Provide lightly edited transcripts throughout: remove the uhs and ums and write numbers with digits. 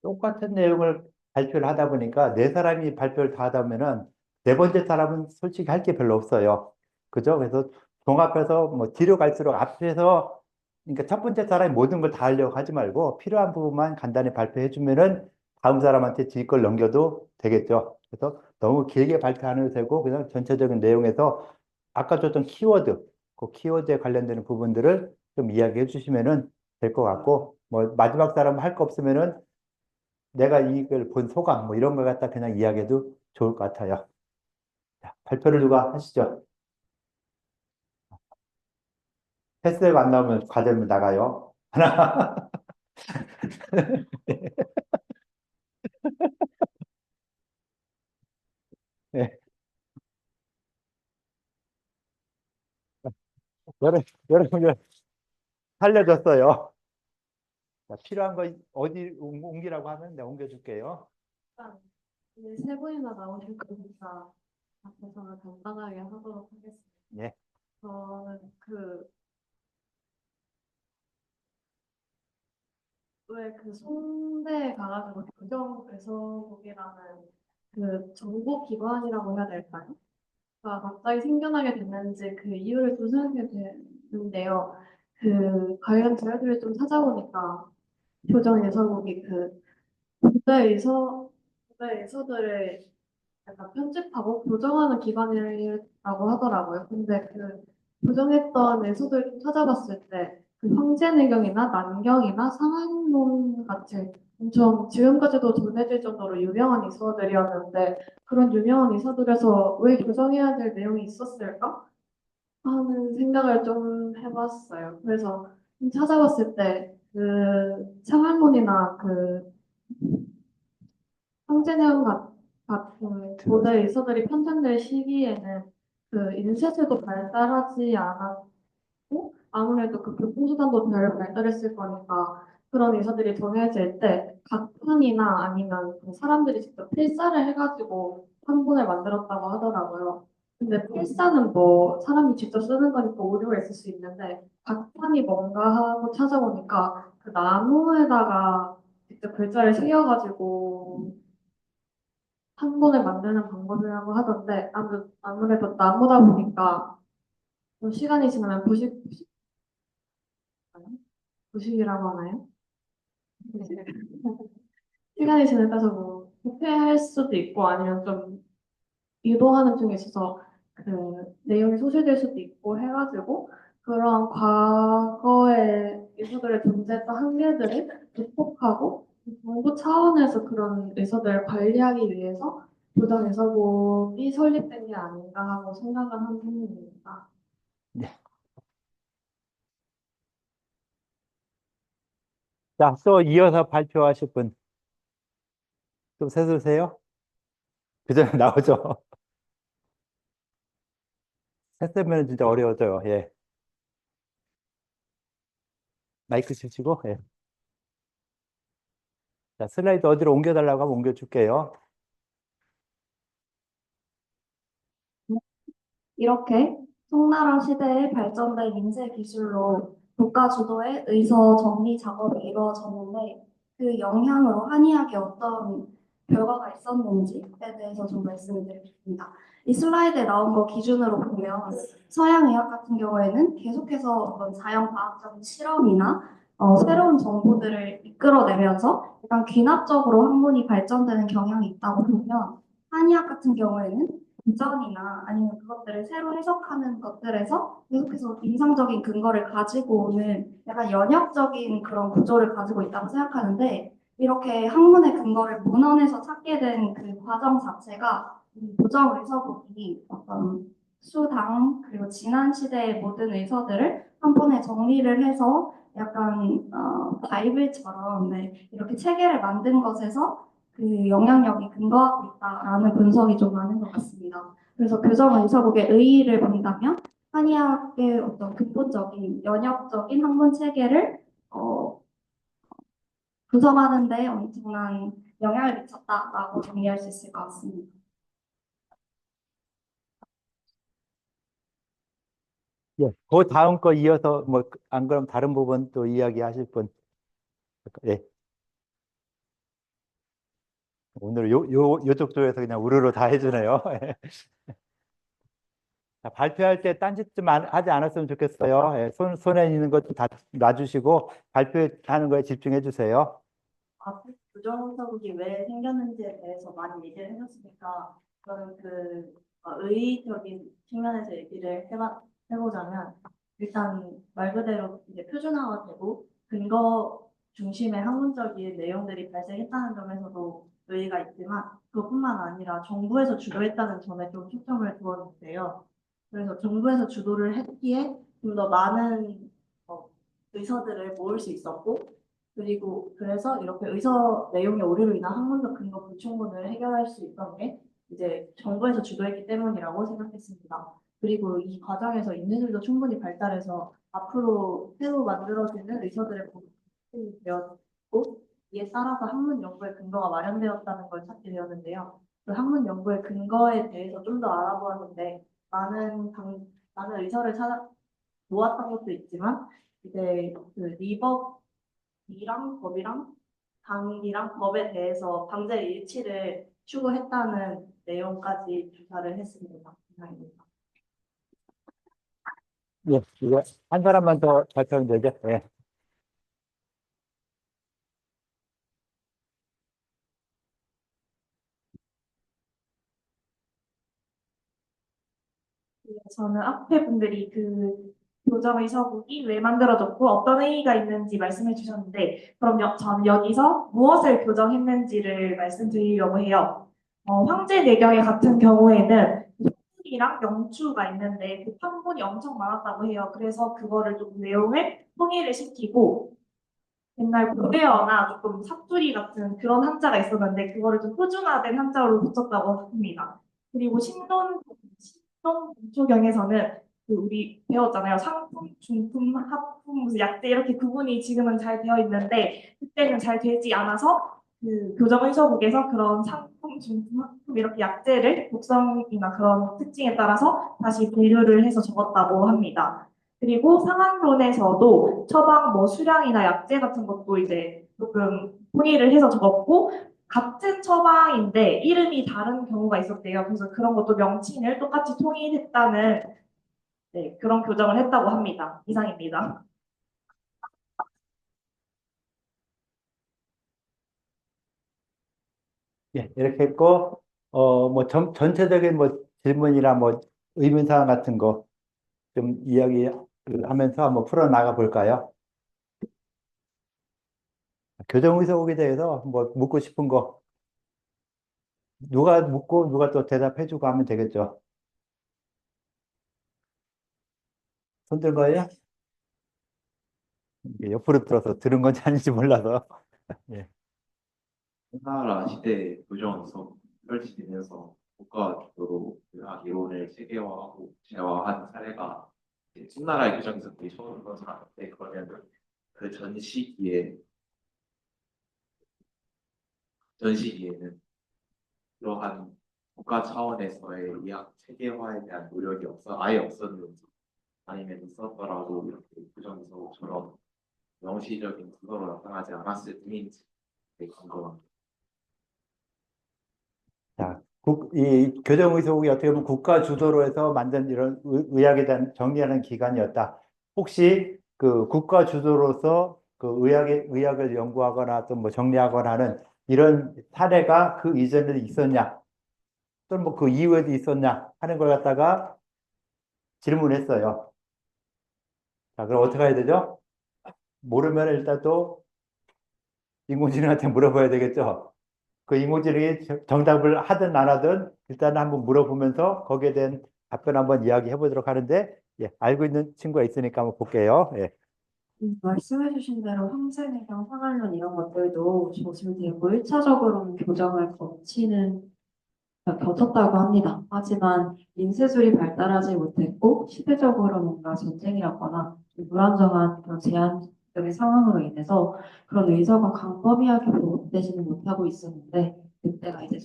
똑같은 내용을 발표를 하다 보니까 네 사람이 발표를 다 하다 보면은 네 번째 사람은 솔직히 할 게 별로 없어요. 그죠? 그래서 종합해서 뭐 뒤로 갈수록 앞에서 그러니까 첫 번째 사람이 모든 걸 다 하려고 하지 말고 필요한 부분만 간단히 발표해 주면은 다음 사람한테 질 걸 넘겨도 되겠죠. 그래서 너무 길게 발표 안 해도 되고 그냥 전체적인 내용에서 아까 줬던 키워드, 그 키워드에 관련되는 부분들을 좀 이야기해 주시면은 될 것 같고 뭐 마지막 사람 할 거 없으면은 내가 이걸 본 소감, 뭐 이런 걸 갖다 그냥 이야기해도 좋을 것 같아요. 자, 발표를 누가 하시죠? 패스가 안 나오면 과제물 나가요. 하나, 네. 여러분 살려줬어요. 자, 필요한 거 어디 옮기라고 하면 내가 옮겨줄게요. 일단 이제 세 분이나 나오실 거니까 앞에서는 간단하게 하도록 하겠습니다. 예. 저는 왜 그 송대에 가가지고 교정배서국이라는 그 정보기관이라고 해야 될까요? 가 갑자기 생겨나게 됐는지 그 이유를 좀 생각해 되는데요. 그 관련 자료들을 좀 찾아보니까 교정예서국이 그 부대 약간 편집하고 교정하는 기관이라고 하더라고요. 근데 그 교정했던 에서들 좀 찾아봤을 때 그 황제내경이나 난경이나 상한론 같은 엄청 지금까지도 전해질 정도로 유명한 이서들이었는데 그런 유명한 이서들에서 왜 교정해야 될 내용이 있었을까 하는 생각을 좀 해봤어요. 그래서 좀 찾아봤을 때 그 상한론이나 그 황제네온 같은 들어오세요. 고대 일서들이 편찬될 시기에는 그 인쇄체도 발달하지 않았고 아무래도 그 교통수단도 별 발달했을 거니까 그런 일서들이 정해질 때 각판이나 아니면 그 사람들이 직접 필사를 해가지고 판본을 만들었다고 하더라고요. 근데 필사는 뭐 사람이 직접 쓰는 거니까 오류가 있을 수 있는데 각판이 뭔가 하고 찾아보니까 그 나무에다가 직접 글자를 새겨가지고 한 번에 만드는 방법이라고 하던데 아무래도 나무다 보니까 좀 시간이 지나면 부식이라고 하나요? 시간이 지나서 뭐 부패할 수도 있고 아니면 좀 유도하는 중에 있어서 그 내용이 소실될 수도 있고 해가지고 그런 과거의 의사들의 존재했던 한계들을 극복하고 정부 차원에서 그런 의사들을 관리하기 위해서 교정의사국이 설립된 게 아닌가 하고 생각을 하는 편입니다. 네. 자, 또 이어서 발표하실 분 좀 세주세요. 그 전에 나오죠. 세으면 진짜 어려워져요. 예. 마이크 주시고, 예. 자, 슬라이드 어디로 옮겨달라고 하면 옮겨줄게요. 이렇게 송나라 시대에 발전된 인쇄 기술로 국가 주도의 의서 정리 작업이 이루어졌는데 그 영향으로 한의학에 어떤 결과가 있었는지에 대해서 좀 말씀을 드리겠습니다. 이 슬라이드에 나온 거 기준으로 보면 서양 의학 같은 경우에는 계속해서 어떤 자연과학적인 실험이나 새로운 정보들을 이끌어내면서 약간 귀납적으로 학문이 발전되는 경향이 있다고 보면 한의학 같은 경우에는 비전이나 아니면 그것들을 새로 해석하는 것들에서 계속해서 인상적인 근거를 가지고 오는 약간 연역적인 그런 구조를 가지고 있다고 생각하는데 이렇게 학문의 근거를 문헌에서 찾게 된 그 과정 자체가 이 고정 의서국이 어떤 수당 그리고 지난 시대의 모든 의서들을 한 번에 정리를 해서 약간 바이블처럼 네, 이렇게 체계를 만든 것에서 그 영향력이 근거하고 있다라는 분석이 좀 많은 것 같습니다. 그래서 교정 의사국의 의의를 본다면 한의학의 어떤 근본적인 연역적인 학문 체계를 어, 구성하는 데 엄청난 영향을 미쳤다라고 정리할 수 있을 것 같습니다. 예. 그 다음 거 이어서 뭐, 안 그럼 다른 부분 또 이야기 하실 분. 예. 오늘 요쪽 조에서 그냥 우르르 다 해주네요. 자, 발표할 때 딴짓 좀 하지 않았으면 좋겠어요. 예, 손에 있는 것 다 놔주시고 발표하는 거에 집중해 주세요. 앞에 부정사국이 왜 생겼는지에 대해서 많이 얘기를 해줬으니까 저는 의의적인 측면에서 얘기를 해보자면 일단 말 그대로 이제 표준화가 되고 근거 중심의 학문적인 내용들이 발생했다는 점에서도 의의가 있지만 그것뿐만 아니라 정부에서 주도했다는 점에 좀 초점을 두었는데요. 그래서 정부에서 주도를 했기에 좀 더 많은 의사들을 모을 수 있었고 그리고 그래서 이렇게 의서 내용의 오류로 인한 학문적 근거 불충분을 해결할 수 있던 게 이제 정부에서 주도했기 때문이라고 생각했습니다. 그리고 이 과정에서 인재들도 충분히 발달해서 앞으로 새로 만들어지는 의서들의 보급이 되었고 이에 따라서 학문 연구의 근거가 마련되었다는 걸 찾게 되었는데요. 그 학문 연구의 근거에 대해서 좀 더 알아보았는데 많은 의서를 찾아 모았던 것도 있지만 이제 그 리법이랑 법이랑 당이랑 법에 대해서 방제 일치를 추구했다는 내용까지 조사를 했습니다. 이상입니다. 예, 이거 한 사람만 더 발표하면 되죠? 예. 저는 앞에 분들이 그 교정의서국이 왜 만들어졌고 어떤 의의가 있는지 말씀해 주셨는데 그럼 저는 여기서 무엇을 교정했는지를 말씀드리려고 해요. 황제 내경의 같은 경우에는 소술이랑 영추가 있는데 그 판본이 엄청 많았다고 해요. 그래서 그거를 좀 내용을 통일을 시키고 옛날 고대어나 조금 사투리 같은 그런 한자가 있었는데 그거를 좀 표준화된 한자로 붙였다고 합니다. 그리고 신론 공초경에서는 그 우리 배웠잖아요. 상품, 중품, 하품, 무슨 약재 이렇게 구분이 지금은 잘 되어 있는데 그때는 잘 되지 않아서 그 교정의서국에서 그런 상품, 중품, 하품 이렇게 약재를 독성이나 그런 특징에 따라서 다시 분류를 해서 적었다고 합니다. 그리고 상한론에서도 처방, 뭐 수량이나 약재 같은 것도 이제 조금 통일을 해서 적었고 같은 처방인데 이름이 다른 경우가 있었대요. 그래서 그런 것도 명칭을 똑같이 통일했다는 네, 그런 교정을 했다고 합니다. 이상입니다. 예, 이렇게 했고, 뭐, 전체적인 뭐, 질문이나 뭐, 의문사항 같은 거 좀 이야기하면서 한번 풀어나가 볼까요? 교정의사국에 대해서 뭐, 묻고 싶은 거, 누가 묻고 누가 또 대답해주고 하면 되겠죠. 손 든 거예요? 이게 옆으로 들어서 들은 건지 아닌지 몰라서. 예. 우리나라 시대 교정에서 설치되면서 국가적으로 의학 이론을 체계화하고 재화한 사례가 이제 청나라의 교정에서 거의 처음인 것은 아는데 그러면 그 전 시기에는 그러한 국가 차원에서의 의학 체계화에 대한 노력이 아예 없었는지 아니면 있었더라도 이렇게 교정에서처럼 명시적인 구조로 나타나지 않았을 뿐인지 궁금합니다. 자, 이 교정의사국이 어떻게 보면 국가 주도로 해서 만든 이런 의학에 대한 정리하는 기관이었다. 혹시 그 국가 주도로서 그 의학을 연구하거나 또 뭐 정리하거나 하는 이런 사례가 그 이전에 있었냐, 또는 뭐 그 이후에도 있었냐 하는 걸 갖다가 질문했어요. 자, 그럼 어떻게 해야 되죠? 모르면 일단 또 인공지능한테 물어봐야 되겠죠. 그 인공지능이 정답을 하든 안 하든 일단 한번 물어보면서 거기에 대한 답변 한번 이야기해 보도록 하는데, 예, 알고 있는 친구가 있으니까 한번 볼게요. 예. 말씀해주신 대로 황제내경, 상한론 이런 것들도 조술되고 1차적으로는 교정을 거쳤다고 합니다. 하지만 인쇄술이 발달하지 못했고 시대적으로 뭔가 전쟁이라거나 좀 불안정한 그런 제한적인 상황으로 인해서 그런 의사가 광범위하게 보급되지는 못하고 있었는데 그때가 이제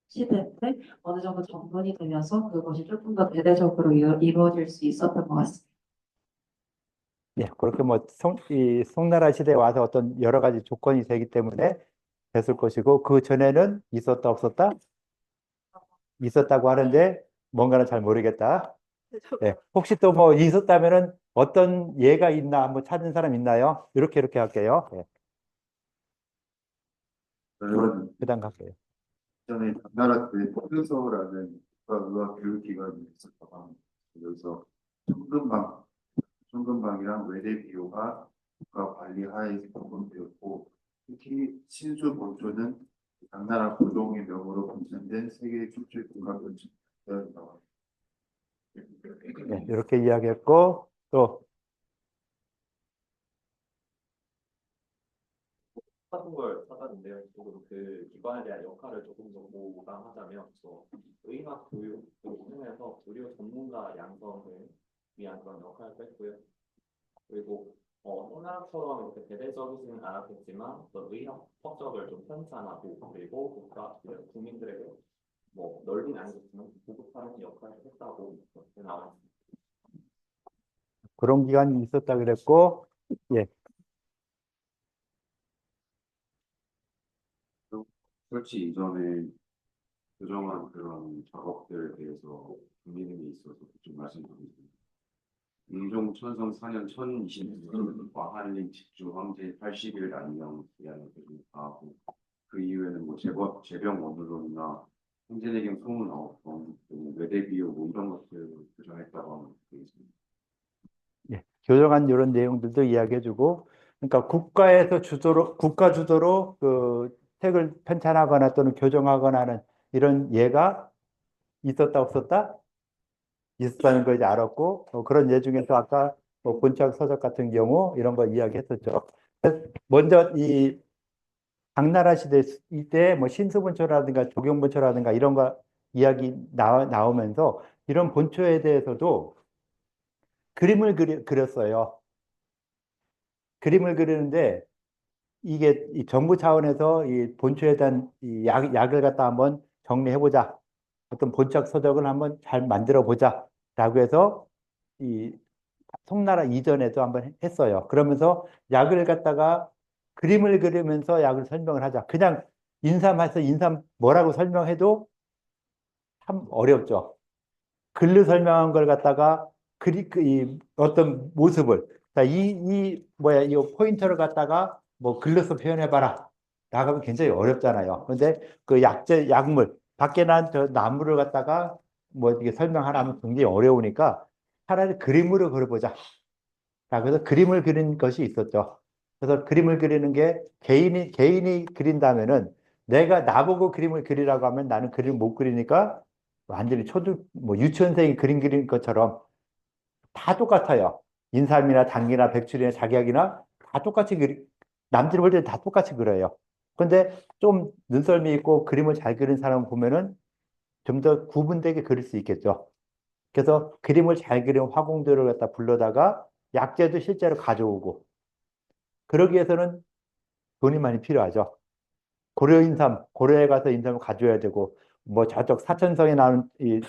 시대 때 어느 정도 정돈이 되면서 그것이 조금 더 대대적으로 이루어질 수 있었던 것 같습니다. 예, 그렇게 뭐 이 송나라 시대에 와서 어떤 여러 가지 조건이 되기 때문에 됐을 것이고 그 전에는 있었다 없었다? 있었다고 하는데 뭔가는 잘 모르겠다. 네. 혹시 또 뭐 있었다면은 어떤 예가 있나 한번 찾은 사람 있나요? 이렇게 할게요. 네. 저는 그다음 갈게요. 전에 당나라 때 특수서라는 국가의학교육기관이 있었다가 여기서 청금방, 청금방이랑 외대비호가 국가 관리 하에 적용되었고 특히 신수본초는 당나라 고종의 명으로 분천된 세계 최초의 국가 본초였다고 네, 이렇게 이야기했고 또 같은 걸 찾았는데요. 조금 그 기관에 대한 역할을 조금 더 보강하자면, 의학 교육을 통해서 의료 전문가 양성을 위한 그런 역할을 했고요. 그리고 성나라처럼 이렇게 대대적이지는 않았겠지만 의학 법적을 좀 편찬하고 그리고 국가 국민들에게 뭐 넓이는 아니겠지만 보급하는 역할을 했다고 그렇게 나와 있습니다. 그런 기간이 있었다 그랬고 예, 설치 이전에 교정한 그런 작업들에 대해서 궁금이 있어서 좀 말씀드리겠습니다. 인종천성 4년 1020년 와한림 직주 황제 80일 난명이라는 것을 하고 그 이후에는 뭐 제병 원으로나 황제내경 소문 아홉번 외대비호 뭐 이런 것들을 교정했다고 하면 되겠습니다. 예, 교정한 이런 내용들도 이야기해주고 그러니까 국가에서 주도로 국가 주도로 그 책을 편찬하거나 또는 교정하거나 하는 이런 예가 있었다 없었다? 있었다는 걸 이제 알았고 그런 예 중에서 아까 뭐 본책 서적 같은 경우 이런 거 이야기했었죠. 먼저 이 당나라 시대 이때 뭐 신수본초라든가 조경본초라든가 이런 거 이야기 나오면서 이런 본초에 대해서도 그림을 그렸어요. 그림을 그리는데 이게 이 정부 차원에서 이 본초에 대한 이 약을 갖다 한번 정리해보자. 어떤 본책 서적을 한번 잘 만들어 보자. 라고 해서 이 송나라 이전에도 한번 했어요. 그러면서 약을 갖다가 그림을 그리면서 약을 설명을 하자. 그냥 인삼해서 인삼 뭐라고 설명해도 참 어렵죠. 글로 설명한 걸 갖다가 이 어떤 모습을 자, 이 포인터를 갖다가 뭐 글로서 표현해봐라. 라고 하면 굉장히 어렵잖아요. 그런데 그 약물, 밖에 난 저 나무를 갖다가 뭐 이게 설명하라면 굉장히 어려우니까 차라리 그림으로 그려보자. 자, 그래서 그림을 그린 것이 있었죠. 그래서 그림을 그리는 게 개인이 그린다면은 내가 나보고 그림을 그리라고 하면 나는 그림을 못 그리니까 완전히 뭐 유치원생이 그림 그리는 것처럼 다 똑같아요. 인삼이나 당귀나 백출이나 작약이나 다 똑같이 남들이 볼 때 다 똑같이 그려요. 근데 좀 눈썰미 있고 그림을 잘 그리는 사람 보면은 좀 더 구분되게 그릴 수 있겠죠. 그래서 그림을 잘 그리는 화공들을 갖다 불러다가 약재도 실제로 가져오고 그러기 위해서는 돈이 많이 필요하죠. 고려에 가서 인삼을 가져야 되고 뭐 저쪽 사천성에 나오는 이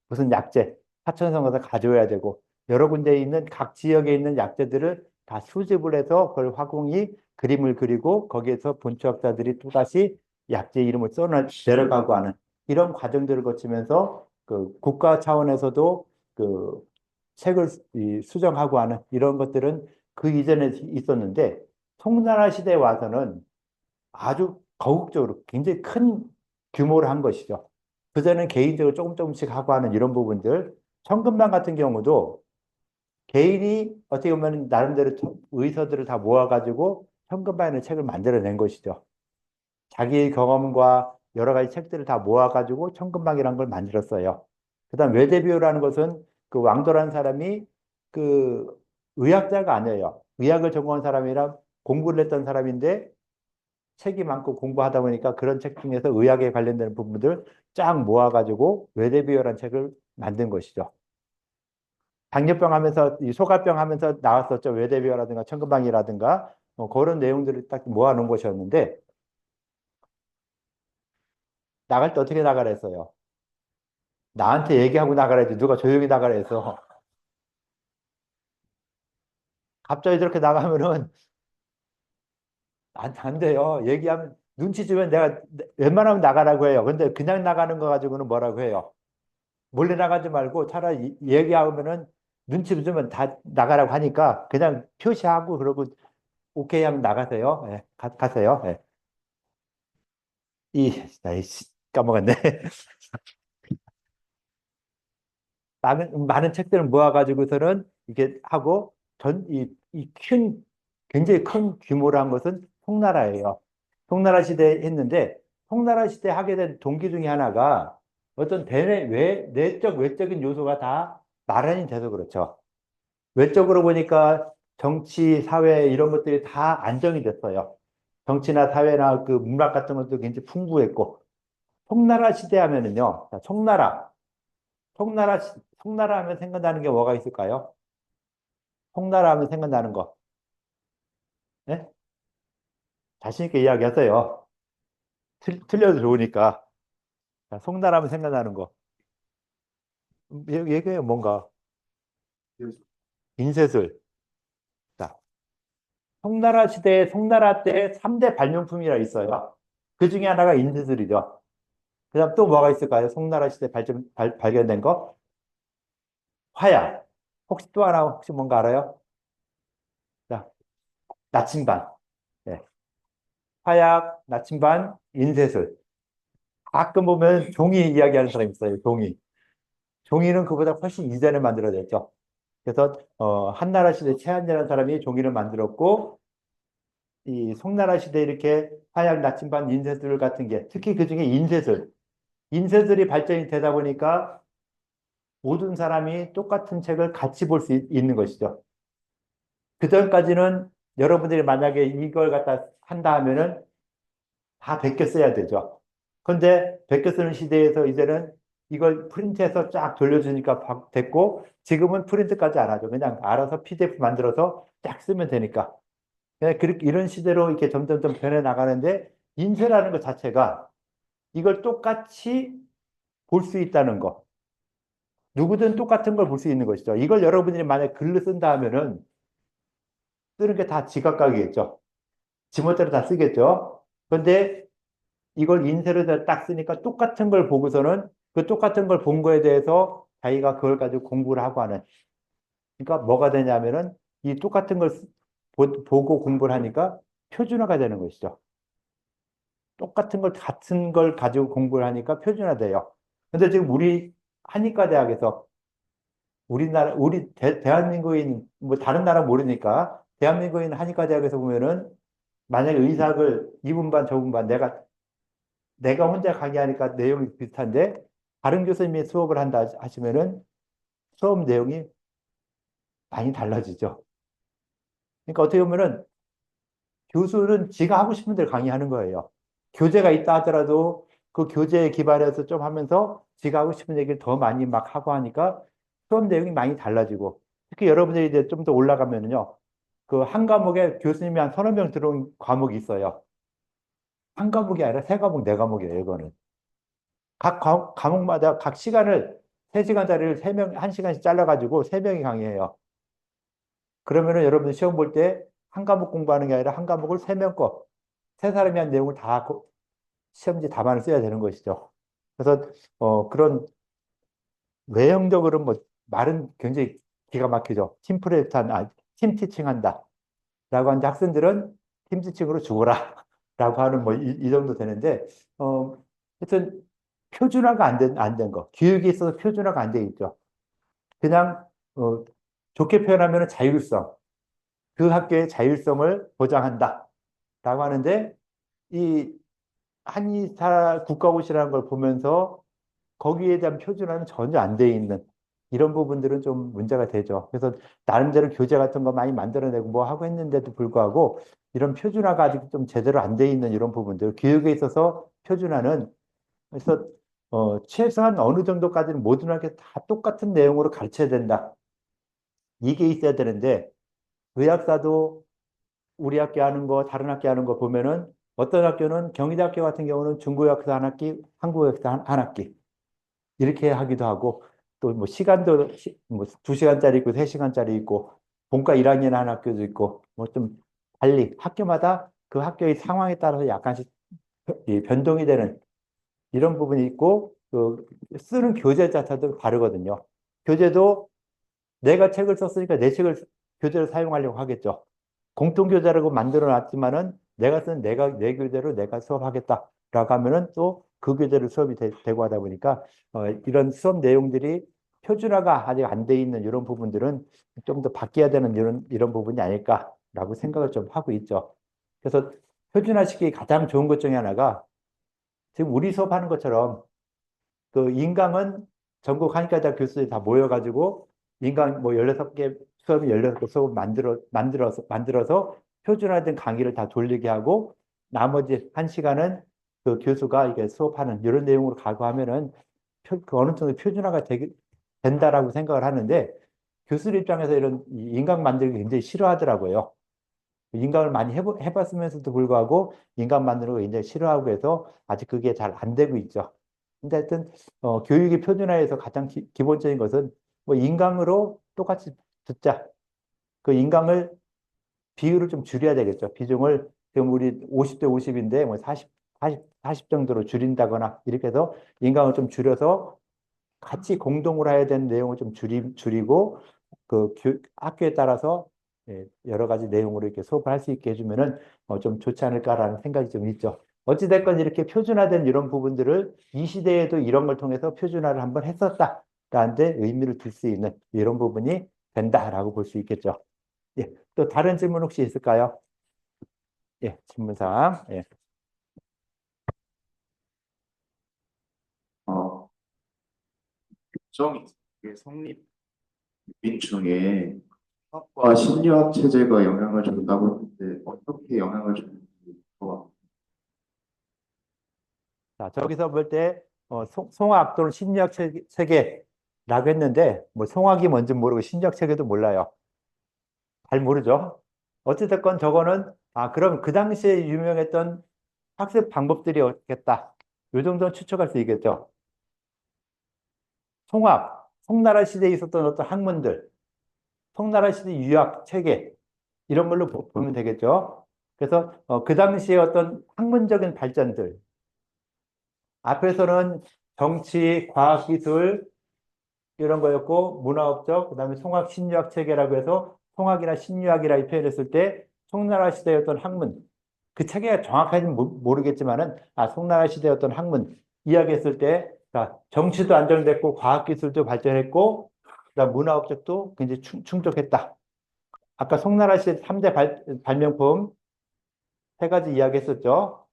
무슨 약재 사천성 가서 가져야 되고 여러 군데에 있는 각 지역에 있는 약재들을 다 수집을 해서 그걸 화공이 그림을 그리고 거기에서 본초학자들이 또다시 약재 이름을 써 내려가고 하는 이런 과정들을 거치면서 그 국가 차원에서도 그 책을 수정하고 하는 이런 것들은 그 이전에 있었는데 송나라 시대에 와서는 아주 거국적으로 굉장히 큰 규모로 한 것이죠. 그전에는 개인적으로 조금씩 하고 하는 이런 부분들. 청금방 같은 경우도 개인이 어떻게 보면 나름대로 의서들을 다 모아가지고 청금방에 책을 만들어낸 것이죠. 자기의 경험과 여러 가지 책들을 다 모아가지고 청금방이라는 걸 만들었어요. 그다음 외대비호라는 것은 그 왕도라는 사람이 그 의학자가 아니에요. 의학을 전공한 사람이라 공부를 했던 사람인데 책이 많고 공부하다 보니까 그런 책 중에서 의학에 관련된 부분들 쫙 모아가지고 외대비호라는 책을 만든 것이죠. 당뇨병 하면서 이 소갈병 하면서 나왔었죠. 외대비호라든가 청금방이라든가 뭐 그런 내용들을 딱 모아놓은 것이었는데 나갈 때 어떻게 나가라 했어요? 나한테 얘기하고 나가라지 누가 조용히 나가라 해서 갑자기 저렇게 나가면은 안 돼요. 얘기하면 눈치 주면 내가 웬만하면 나가라고 해요. 근데 그냥 나가는 거 가지고는 뭐라고 해요. 몰래 나가지 말고 차라리 얘기하면은 눈치 주면 다 나가라고 하니까 그냥 표시하고 그러고 오케이 하면 나가세요. 예, 가세요. 예. 아이씨, 까먹었네. 많은 책들을 모아가지고서는 이게 하고 굉장히 큰 규모로 한 것은 송나라예요. 송나라 시대에 했는데 송나라 시대 하게 된 동기 중에 하나가 어떤 내적, 외적인 요소가 다 나란히 돼서 그렇죠. 외적으로 보니까 정치, 사회 이런 것들이 다 안정이 됐어요. 정치나 사회나 그 문학 같은 것도 굉장히 풍부했고 송나라 시대 하면은요. 자, 송나라 하면 생각나는 게 뭐가 있을까요? 송나라 하면 생각나는 거. 네? 자신 있게 이야기하세요. 틀려도 좋으니까. 자, 송나라 하면 생각나는 거. 얘기해요, 뭔가. 인쇄술. 자, 송나라 시대에 송나라 때 3대 발명품이라 있어요. 그 중에 하나가 인쇄술이죠. 그 다음 또 뭐가 있을까요? 송나라 시대 발견된 거? 화약. 혹시 또 하나 혹시 뭔가 알아요? 자, 나침반. 네. 화약, 나침반, 인쇄술. 가끔 보면 종이 이야기하는 사람이 있어요. 종이. 종이는 그보다 훨씬 이전에 만들어졌죠. 그래서 한나라 시대 최한재라는 사람이 종이를 만들었고 이 송나라 시대 이렇게 화약, 나침반, 인쇄술 같은 게 특히 그 중에 인쇄술이 발전이 되다 보니까 모든 사람이 똑같은 책을 같이 볼 수 있는 것이죠. 그 전까지는 여러분들이 만약에 이걸 갖다 한다 하면은 다 베껴 써야 되죠. 그런데 베껴 쓰는 시대에서 이제는 이걸 프린트해서 쫙 돌려주니까 됐고 지금은 프린트까지 안 하죠. 그냥 알아서 PDF 만들어서 쫙 쓰면 되니까. 그냥 그렇게 이런 시대로 이렇게 점점점 변해 나가는데 인쇄라는 것 자체가 이걸 똑같이 볼 수 있다는 거. 누구든 똑같은 걸 볼 수 있는 것이죠. 이걸 여러분들이 만약 글로 쓴다 하면은 쓰는 게 다 지각각이겠죠. 지멋대로 다 쓰겠죠. 그런데 이걸 인쇄로 딱 쓰니까 똑같은 걸 보고서는 그 똑같은 걸 본 거에 대해서 자기가 그걸 가지고 공부를 하고 하는. 그러니까 뭐가 되냐면은 이 똑같은 걸 보고 공부를 하니까 표준화가 되는 것이죠. 같은 걸 가지고 공부를 하니까 표준화돼요. 근데 지금 우리 한의과대학에서 대한민국에 있는, 뭐 다른 나라 모르니까 대한민국에 있는 한의과대학에서 보면은 만약에 의사학을 이분반 저분반 내가 혼자 강의하니까 내용이 비슷한데 다른 교수님이 수업을 한다 하시면은 수업 내용이 많이 달라지죠. 그러니까 어떻게 보면은 교수는 지가 하고 싶은 대로 강의하는 거예요. 교재가 있다 하더라도 그 교재에 기반해서 좀 하면서 지가 하고 싶은 얘기를 더 많이 막 하고 하니까 수업 내용이 많이 달라지고 특히 여러분들이 이제 좀 더 올라가면은요. 그 한 과목에 교수님이 한 서너 명 들어온 과목이 있어요. 한 과목이 아니라 세 과목, 네 과목이에요, 이거는. 과목마다 각 시간을 3시간짜리를 한 시간씩 잘라가지고 3명이 강의해요. 그러면은 여러분들 시험 볼 때 한 과목 공부하는 게 아니라 한 과목을 3명 세 사람이 한 내용을 다 시험지 답안을 써야 되는 것이죠. 그래서 그런 외형적으로 뭐 말은 굉장히 기가 막히죠. 팀 티칭 한다. 라고 하는데 학생들은 팀 티칭으로 죽어라. 라고 하는 뭐 이 정도 되는데, 하여튼 표준화가 안 된 거. 교육에 있어서 표준화가 안 돼 있죠. 그냥, 좋게 표현하면 자율성. 그 학교의 자율성을 보장한다. 라고 하는데, 이 한의사 국가고시라는 걸 보면서 거기에 대한 표준화는 전혀 안 돼 있는 이런 부분들은 좀 문제가 되죠. 그래서 나름대로 교재 같은 거 많이 만들어내고 뭐 하고 했는데도 불구하고 이런 표준화가 아직 좀 제대로 안 돼 있는 이런 부분들, 교육에 있어서 표준화는 그래서 최소한 어느 정도까지는 모든 학교 다 똑같은 내용으로 가르쳐야 된다. 이게 있어야 되는데 의학사도 우리 학교 하는 거, 다른 학교 하는 거 보면은 어떤 학교는 경희대학교 같은 경우는 중국의학사 한 학기, 한국의학사 한 학기 이렇게 하기도 하고 또 뭐 시간도 뭐 2시간짜리 있고 3시간짜리 있고 본과 1학년 한 학교도 있고 뭐 좀 달리 학교마다 그 학교의 상황에 따라서 약간씩 이 변동이 되는 이런 부분이 있고, 그 쓰는 교재 자체도 다르거든요. 교재도 내가 책을 썼으니까 내 책을 교재로 사용하려고 하겠죠. 공통 교재라고 만들어 놨지만은 내가 쓴 내 교재로 내가 수업하겠다라고 하면은 또 그 교재로 수업이 되고 하다 보니까 이런 수업 내용들이 표준화가 아직 안 돼 있는 이런 부분들은 좀 더 바뀌어야 되는 이런 부분이 아닐까라고 생각을 좀 하고 있죠. 그래서 표준화시키기 가장 좋은 것 중에 하나가 지금 우리 수업하는 것처럼 그 인강은 전국 한의과대 교수들이 다 모여가지고 인강 뭐 16개 수업이 16개 수업을 만들어서 표준화된 강의를 다 돌리게 하고 나머지 1시간은 그 교수가 이게 수업하는 이런 내용으로 가고 하면은 그 어느 정도 표준화가 된다라고 생각을 하는데 교수들 입장에서 이런 인강 만들기 굉장히 싫어하더라고요. 인강을 많이 해봤으면서도 불구하고 인강 만드는 거 굉장히 싫어하고 해서 아직 그게 잘 안 되고 있죠. 근데 하여튼 교육의 표준화에서 가장 기본적인 것은 뭐 인강으로 똑같이 듣자. 그 인강을 비율을 좀 줄여야 되겠죠. 비중을 지금 우리 50대 50인데 뭐 40 정도로 줄인다거나 이렇게 해서 인강을 좀 줄여서 같이 공동으로 해야 되는 내용을 좀 줄이고 그 학교에 따라서 여러 가지 내용으로 이렇게 수업을 할 수 있게 해주면은 좀 좋지 않을까라는 생각이 좀 있죠. 어찌됐건 이렇게 표준화된 이런 부분들을 이 시대에도 이런 걸 통해서 표준화를 한번 했었다라는 데 의미를 둘 수 있는 이런 부분이 된다라고 볼 수 있겠죠. 예, 또 다른 질문 혹시 있을까요? 예, 질문사항. 예. 어, 정이 성립 민중에 학과 심리학 체제가 영향을 준다고 했는데 어떻게 영향을 주는지 더 자, 저기서 볼 때 송학 또는 심리학 체계라고 했는데 뭐 송학이 뭔지 모르고 심리학 체계도 몰라요. 잘 모르죠. 어찌됐건 저거는 그럼 그 당시에 유명했던 학습 방법들이 없겠다. 요 정도는 추측할 수 있겠죠. 송나라 시대에 있었던 어떤 학문들, 송나라 시대 유학 체계 이런 걸로 보면 되겠죠. 그래서 그 당시에 어떤 학문적인 발전들 앞에서는 정치, 과학, 기술 이런 거였고 문화업적, 그다음에 송학 신유학 체계라고 해서 송학이나 신유학이라 표현했을 때 송나라 시대의 어떤 학문 그 체계가 정확하지는 모르겠지만은 송나라 시대의 어떤 학문 이야기했을 때 정치도 안정됐고 과학 기술도 발전했고 그다음 문화업적도 굉장히 충족했다. 아까 송나라 시대 3대 발명품 세 가지 이야기했었죠.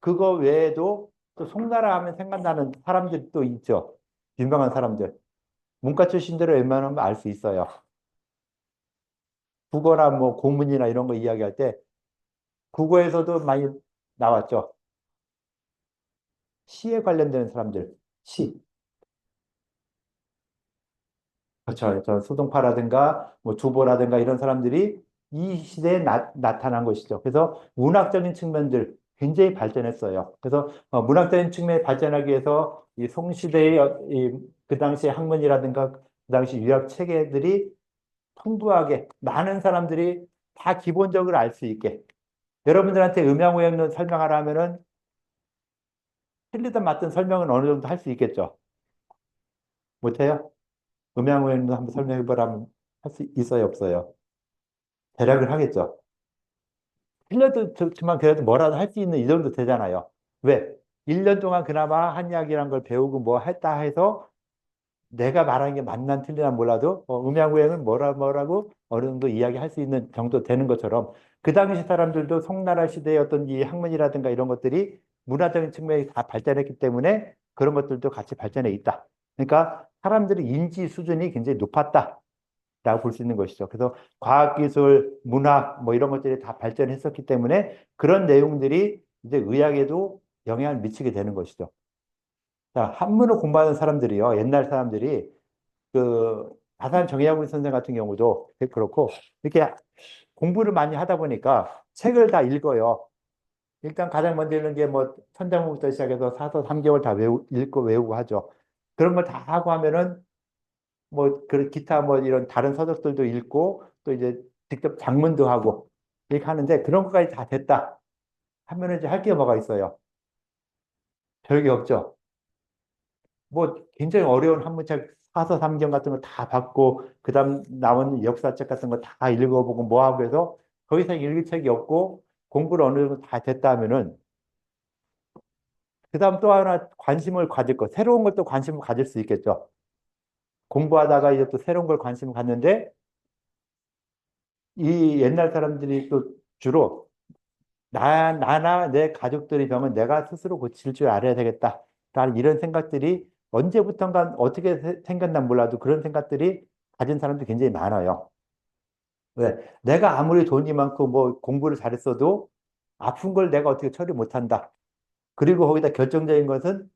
그거 외에도 또 송나라 하면 생각나는 사람들이 또 있죠. 유명한 사람들. 문과 출신들을 웬만하면 알 수 있어요. 국어나 뭐 공문이나 이런 거 이야기할 때 국어에서도 많이 나왔죠. 시에 관련된 사람들, 시. 그렇죠. 저 수동파라든가 뭐 두보라든가 이런 사람들이 이 시대에 나타난 것이죠. 그래서 문학적인 측면들 굉장히 발전했어요. 그래서 문학적인 측면에 발전하기 위해서 이 송시대의 그 당시 학문이라든가 그 당시 유학 체계들이 풍부하게 많은 사람들이 다 기본적으로 알 수 있게 여러분들한테 음양오행론 설명하라 하면은 틀리든 맞든 설명은 어느 정도 할 수 있겠죠. 못해요? 음양오행론 한번 설명해 보라면 할 수 있어요, 없어요? 대략을 하겠죠. 틀려도 좋지만 그래도 뭐라도 할 수 있는 이 정도 되잖아요. 왜? 1년 동안 그나마 한의학이란 걸 배우고 뭐 했다 해서 내가 말하는 게 맞나 틀리나 몰라도 음양오행은 뭐라고 어느 정도 이야기할 수 있는 정도 되는 것처럼 그 당시 사람들도 송나라 시대의 어떤 이 학문이라든가 이런 것들이 문화적인 측면이 다 발전했기 때문에 그런 것들도 같이 발전해 있다. 그러니까 사람들의 인지 수준이 굉장히 높았다라고 볼 수 있는 것이죠. 그래서 과학기술, 문학 뭐 이런 것들이 다 발전했었기 때문에 그런 내용들이 이제 의학에도 영향을 미치게 되는 것이죠. 자, 한문을 공부하는 사람들이요. 옛날 사람들이 그 다산 정의하고 선생 같은 경우도 그렇고 이렇게 공부를 많이 하다 보니까 책을 다 읽어요. 일단 가장 먼저 읽는 게 뭐 천장부부터 시작해서 사서 3개월 다 읽고 외우고 하죠. 그런 걸 다 하고 하면은 뭐 그 기타 뭐 이런 다른 서적들도 읽고 또 이제 직접 작문도 하고 이렇게 하는데 그런 것까지 다 됐다. 하면은 이제 할 게 뭐가 있어요? 별게 없죠. 뭐 굉장히 어려운 한문책 사서 삼경 같은 거 다 받고 그다음 나온 역사책 같은 거 다 읽어보고 뭐 하고 해서 더 이상 읽을 책이 없고 공부를 어느 정도 다 됐다 하면은 그다음 또 하나 관심을 가질 거 새로운 걸 또 관심을 가질 수 있겠죠. 공부하다가 이제 또 새로운 걸 관심을 갖는데 이 옛날 사람들이 또 주로 나나 내 가족들의 병은 내가 스스로 고칠 줄 알아야 되겠다. 라는 이런 생각들이 언제부턴가 어떻게 생겼나 몰라도 그런 생각들이 가진 사람들이 굉장히 많아요. 왜? 내가 아무리 돈이 많고 뭐 공부를 잘했어도 아픈 걸 내가 어떻게 처리 못한다. 그리고 거기다 결정적인 것은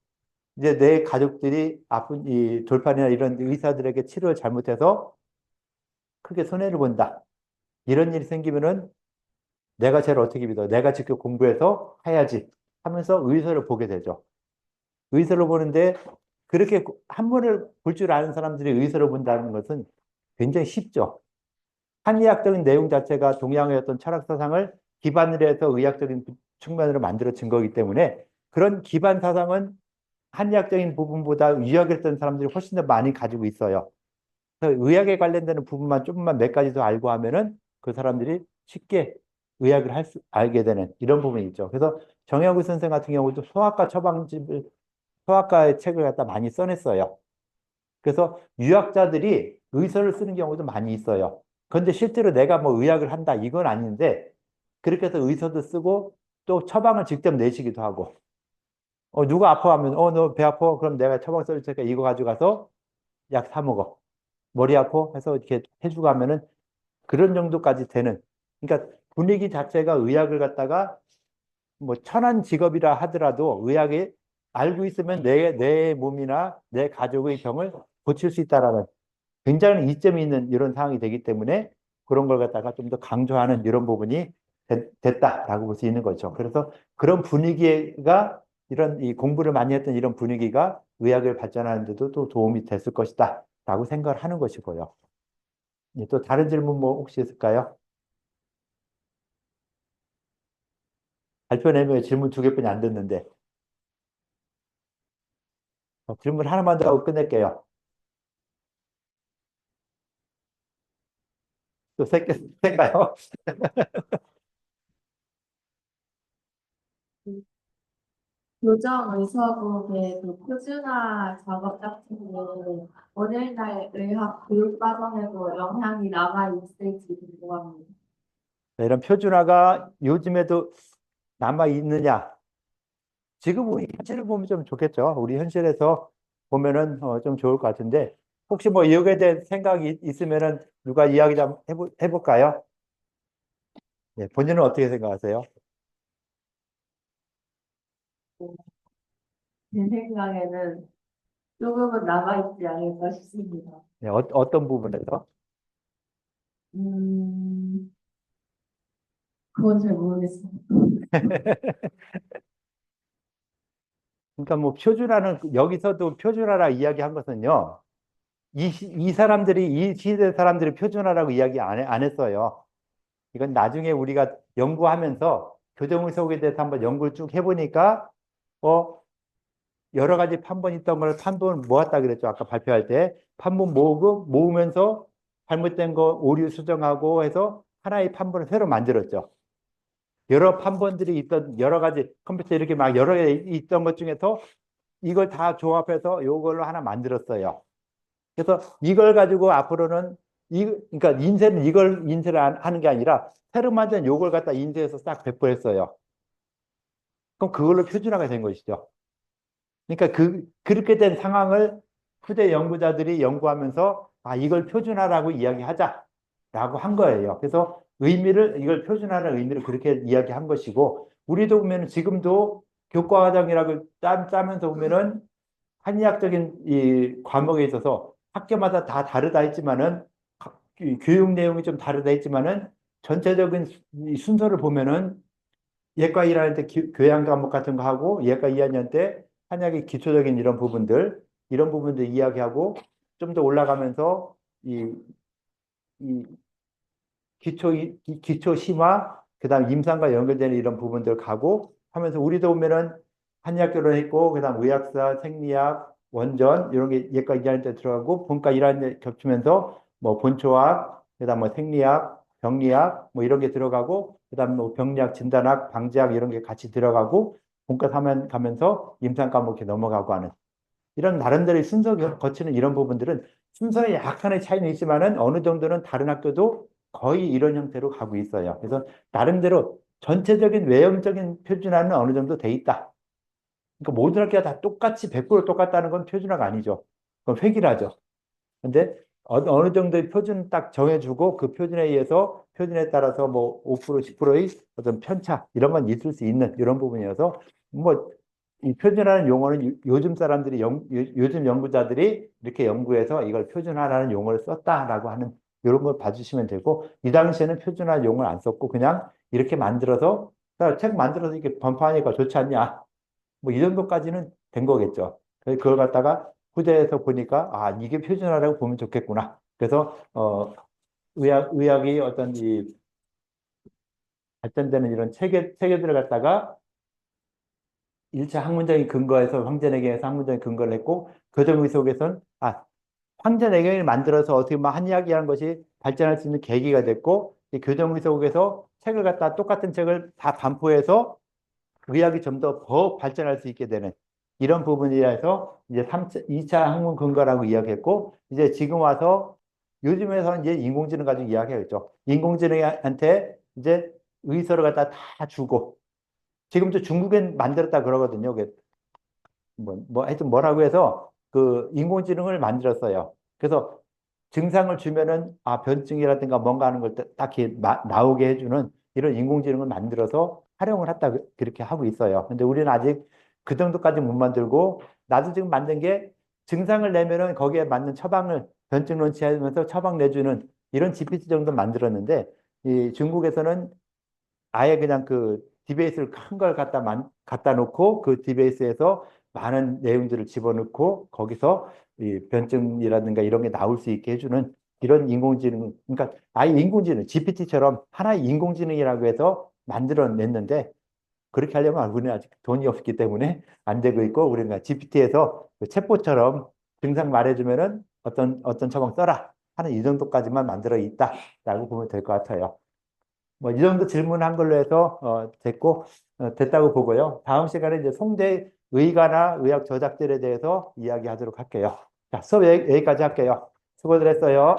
이제 내 가족들이 아픈 이 돌판이나 이런 의사들에게 치료를 잘못해서 크게 손해를 본다. 이런 일이 생기면은 내가 쟤를 어떻게 믿어? 내가 직접 공부해서 해야지 하면서 의사를 보게 되죠. 의사를 보는데 그렇게 한문을 볼 줄 아는 사람들이 의사를 본다는 것은 굉장히 쉽죠. 한의학적인 내용 자체가 동양의 어떤 철학 사상을 기반으로 해서 의학적인 측면으로 만들어진 거기 때문에 그런 기반 사상은 한의학적인 부분보다 의학을 했던 사람들이 훨씬 더 많이 가지고 있어요. 그래서 의학에 관련되는 부분만 조금만 몇 가지 더 알고 하면은 그 사람들이 쉽게 의학을 알게 되는 이런 부분이 있죠. 그래서 정약우 선생 같은 경우도 소아과 처방집을 소아과의 책을 갖다 많이 써냈어요. 그래서 유학자들이 의서를 쓰는 경우도 많이 있어요. 그런데 실제로 내가 뭐 의학을 한다 이건 아닌데 그렇게 해서 의서도 쓰고 또 처방을 직접 내시기도 하고 누가 아파하면 너 배 아파? 그럼 내가 처방 써줄 테니까 이거 가져가서 약 사 먹어. 머리 아파? 해서 이렇게 해주고 하면은 그런 정도까지 되는 그러니까 분위기 자체가 의학을 갖다가 뭐 천한 직업이라 하더라도 의학이 알고 있으면 내 몸이나 내 가족의 병을 고칠 수 있다라는 굉장히 이점이 있는 이런 상황이 되기 때문에 그런 걸 갖다가 좀 더 강조하는 이런 부분이 됐다라고 볼 수 있는 거죠. 그래서 그런 분위기가 이런 이 공부를 많이 했던 이런 분위기가 의학을 발전하는 데도 또 도움이 됐을 것이다 라고 생각을 하는 것이고요. 예, 또 다른 질문 뭐 혹시 있을까요? 발표 내면 질문 두 개뿐이 안 됐는데 질문 하나만 더 하고 끝낼게요. 또 셀까요? 교정 의서국의 그 표준화 작업 같은 게 오늘날 의학 교육 과정에도 영향이 남아 있을지 궁금합니다. 이런 표준화가 요즘에도 남아 있느냐? 지금 우리 현실을 보면 좀 좋겠죠. 우리 현실에서 보면은 좀 좋을 것 같은데 혹시 뭐 여기에 대해 생각이 있으면은 누가 이야기 좀 해볼까요? 네, 본인은 어떻게 생각하세요? 제 생각에는 조금은 남아있지 않을까 싶습니다. 네, 어떤 부분에서? 음, 그건 잘 모르겠습니다. 그러니까 뭐 표준화는 여기서도 표준화라 이야기한 것은요. 이 사람들이 이 시대 사람들이 표준화라고 이야기 안 했어요. 이건 나중에 우리가 연구하면서 교정의학에 대해서 한번 연구를 쭉 해보니까 여러 가지 판본이 있던 걸 판본을 모았다 그랬죠. 아까 발표할 때 판본 모으면서 잘못된 거 오류 수정하고 해서 하나의 판본을 새로 만들었죠. 여러 판본들이 있던 여러 가지 컴퓨터 이렇게 막 여러 개 있던 것 중에서 이걸 다 조합해서 이걸로 하나 만들었어요. 그래서 이걸 가지고 앞으로는 그러니까 인쇄는 이걸 인쇄를 하는 게 아니라 새로 만든 요걸 갖다 인쇄해서 싹 배포했어요. 그럼 그걸로 표준화가 된 것이죠. 그러니까 그렇게 된 상황을 후대 연구자들이 연구하면서 이걸 표준화라고 이야기하자라고 한 거예요. 그래서 이걸 표준화라는 의미를 그렇게 이야기한 것이고 우리도 보면 지금도 교과과정이라고 짜면서 보면은 한의학적인 이 과목에 있어서 학교마다 다 다르다 했지만은 교육 내용이 좀 다르다 했지만은 전체적인 이 순서를 보면은 예과 1학년 때 교양 과목 같은 거 하고 예과 2학년 때 한약의 기초적인 이런 부분들 이야기하고 좀 더 올라가면서 이 기초 심화, 그다음 임상과 연결되는 이런 부분들 가고 하면서 우리도 보면은 한의학 결혼했고 그다음 의학사, 생리학, 원전 이런 게 예과 2학년 때 들어가고 본과 1학년 때 겹치면서 뭐 본초학, 그다음 뭐 생리학, 병리학 뭐 이런 게 들어가고 그다음 뭐 병리학, 진단학, 방제학 이런 게 같이 들어가고 본과 3년 가면서 임상 과목에 넘어가고 하는 이런 나름대로의 순서 거치는 이런 부분들은 순서에 약간의 차이는 있지만은 어느 정도는 다른 학교도 거의 이런 형태로 가고 있어요. 그래서 나름대로 전체적인 외형적인 표준화는 어느 정도 돼 있다. 그러니까 모든 학교가 다 똑같이 100% 똑같다는 건 표준화가 아니죠. 그건 획일화죠. 근데 어느 정도의 표준 딱 정해주고 그 표준에 의해서 표준에 따라서 뭐 5%, 10%의 어떤 편차 이런 건 있을 수 있는 이런 부분이어서 뭐 이 표준화라는 용어는 요즘 사람들이 요즘 연구자들이 이렇게 연구해서 이걸 표준화라는 용어를 썼다라고 하는 이런 걸 봐주시면 되고 이 당시에는 표준화 용어를 안 썼고 그냥 이렇게 만들어서 책 만들어서 이렇게 번포하니까 좋지 않냐 뭐 이 정도까지는 된 거겠죠. 그걸 갖다가 후대에서 보니까 아 이게 표준화라고 보면 좋겠구나. 그래서 의학이 어떤 이 발전되는 이런 체계들을 갖다가 1차 학문적인 근거에서 황제내경에서 학문적인 근거를 했고 교정의 속에서는 황제내경을 만들어서 어떻게 막 한의학이라는 것이 발전할 수 있는 계기가 됐고 이 교정의 속에서 책을 갖다 똑같은 책을 다 반포해서 의학이 좀 더 발전할 수 있게 되는 이런 부분이라서 이제 2차 학문 근거라고 이야기했고 이제 지금 와서 요즘에서는 이제 인공지능 가지고 이야기하겠죠. 인공지능한테 이제 의사를 갖다 다 주고 지금도 중국엔 만들었다 그러거든요. 하여튼 뭐라고 해서 그 인공지능을 만들었어요. 그래서 증상을 주면은 변증이라든가 뭔가 하는 걸 딱히 나오게 해주는 이런 인공지능을 만들어서 활용을 했다 그렇게 하고 있어요. 근데 우리는 아직 그 정도까지 못 만들고 나도 지금 만든 게 증상을 내면은 거기에 맞는 처방을 변증 논치하면서 처방 내주는 이런 GPT 정도 만들었는데 이 중국에서는 아예 그냥 그 디베이스를 큰 걸 갖다 놓고 그 디베이스에서 많은 내용들을 집어넣고 거기서 이 변증이라든가 이런 게 나올 수 있게 해주는 이런 인공지능, 그러니까 아예 인공지능, GPT처럼 하나의 인공지능이라고 해서 만들어냈는데 그렇게 하려면 우리는 아직 돈이 없기 때문에 안 되고 있고 우리는 GPT에서 그 챗봇처럼 증상 말해주면은 어떤 처방 써라 하는 이 정도까지만 만들어 있다라고 보면 될 것 같아요. 뭐 이 정도 질문한 걸로 해서 됐고 됐다고 보고요. 다음 시간에 이제 송대 의가나 의학 저작들에 대해서 이야기하도록 할게요. 자, 수업 여기까지 할게요. 수고들 했어요.